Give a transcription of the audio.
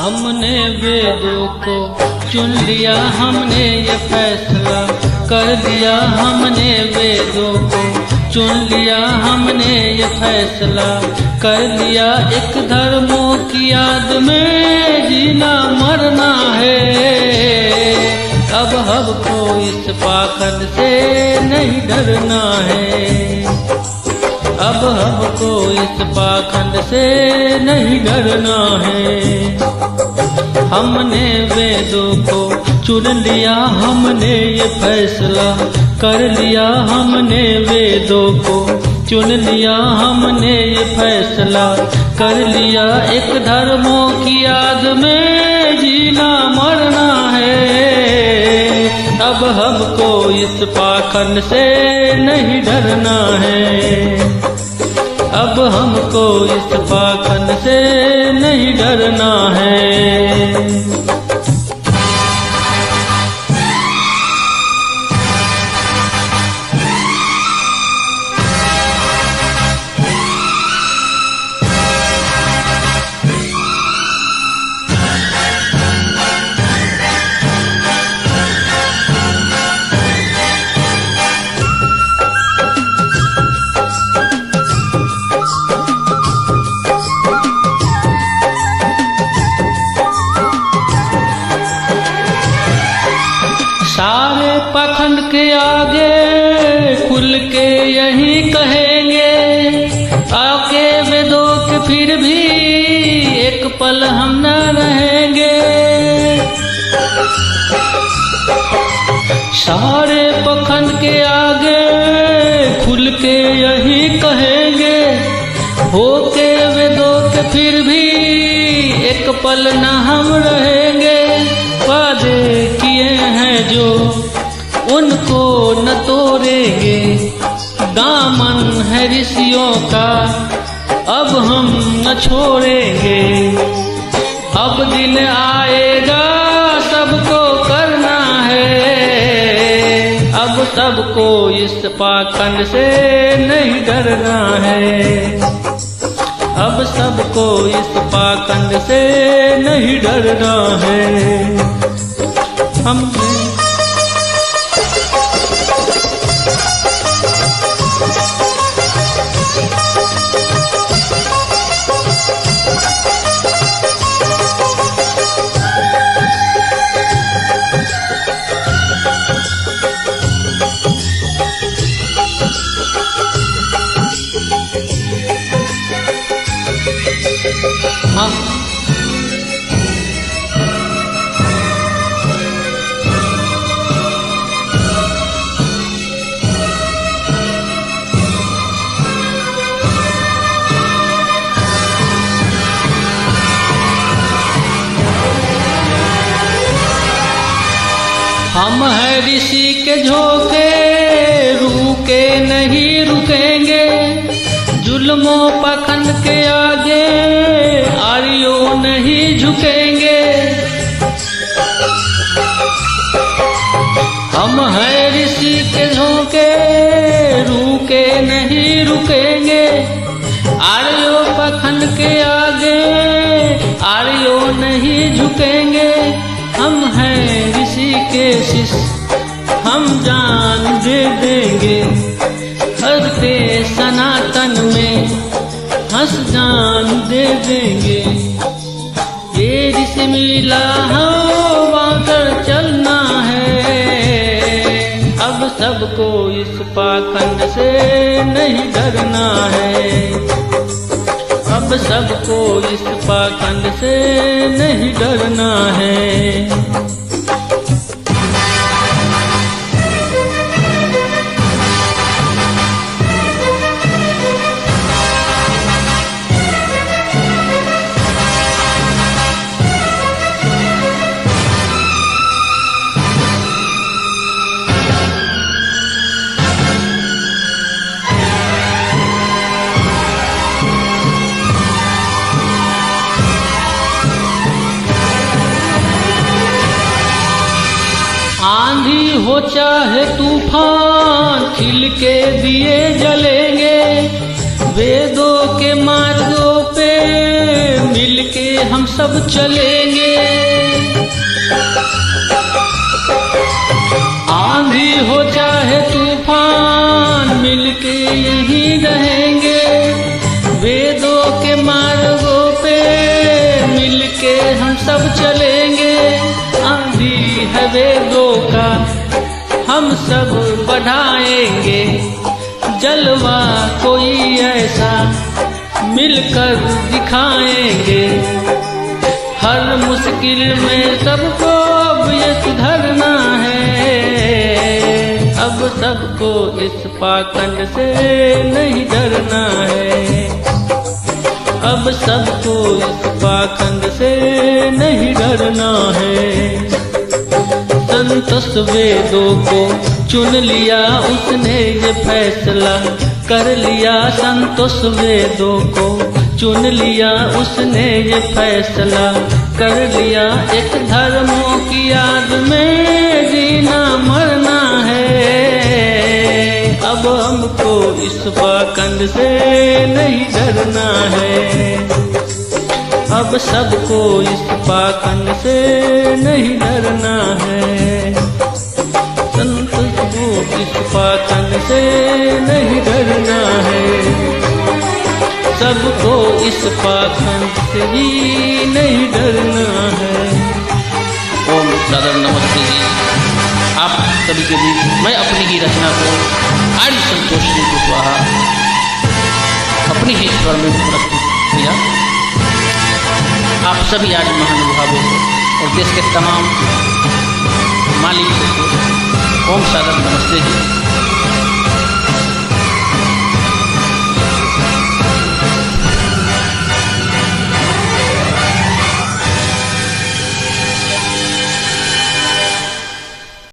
हमने वेदों को चुन लिया, हमने ये फैसला कर लिया। हमने वेदों को चुन लिया, हमने ये फैसला कर लिया। एक धर्मों की याद में जीना मरना है। अब हमको इस पाखंड से नहीं डरना है। अब हमको इस पाखंड से नहीं डरना है। हमने वेदों को चुन लिया, हमने ये फैसला कर लिया। हमने वेदों को चुन लिया, हमने ये फैसला कर लिया। एक धर्मों की याद में जीना मरना है। अब हमको इस पाखंड से नहीं डरना है। अब हमको इस पाखंड से नहीं डरना है। सारे पाखंड के आगे खुल के यही कहेंगे, आके वेदों के फिर भी एक पल हम न रहेंगे। सारे पाखंड के आगे खुल के यही कहेंगे, होके वेदों के फिर भी एक पल न हम रहेंगे। वादे किए हैं जो उनको न तोड़ेंगे, दामन है ऋषियों का अब हम न छोड़ेंगे। अब दिन आएगा सबको करना है, अब सबको इस पाखंड से नहीं डरना है। अब सबको इस पाखंड से नहीं डरना है। हम है ऋषि के झोंके, रुके नहीं रुकेंगे। जुल्मों पाखंड के आगे आर्यों नहीं झुकेंगे। हम है ऋषि के झोंके, रुके नहीं रुकेंगे। आर्यों पाखंड के आगे आर्यों नहीं झुकेंगे। हम हैं ऋषि के शिष्य, हम जान दे देंगे। हर के सनातन में हंस जान दे देंगे। ये ऋषि मिला हम वाकर चलना है। अब सबको इस पाखंड से नहीं डरना है। अब सबको इस पाखंड से नहीं डरना है। आंधी हो चाहे तूफान, खिल के दिए जलेंगे। वेदों के मार्गों पे मिलके हम सब चलेंगे। मिलके यहीं रहेंगे, वेदों के मार्गों पे मिलके हम सब चलेंगे। आंधी है वेदों का हम सब बढ़ाएंगे, जलवा कोई ऐसा मिलकर दिखाएंगे। हर मुश्किल में सबको अब ये सुधरना है, अब सबको इस पाखंड से नहीं डरना है, अब सबको इस पाखंड से नहीं डरना है। संतोष वेदों को चुन लिया उसने ये फैसला कर लिया, संतोष वेदों को चुन लिया उसने ये फैसला कर लिया। एक धर्मों की याद में जीना मरना है, अब हमको इस पाखंड से नहीं डरना है, अब सबको इस पाखंड से नहीं डरना है। संतोष को इस पाखंड से नहीं डरना है, सबको इस पाखंड से भी नहीं डरना है। ओम सादर नमस्ते जी। आप सभी के बीच मैं अपनी ही रचना को आर्य संतोष सिंह कुशवाहा अपनी ही स्वर में प्रस्तुत किया। आप सभी आर्य महानुभावों को और देश के तमाम मालिकों को ओम सादर नमस्ते जी।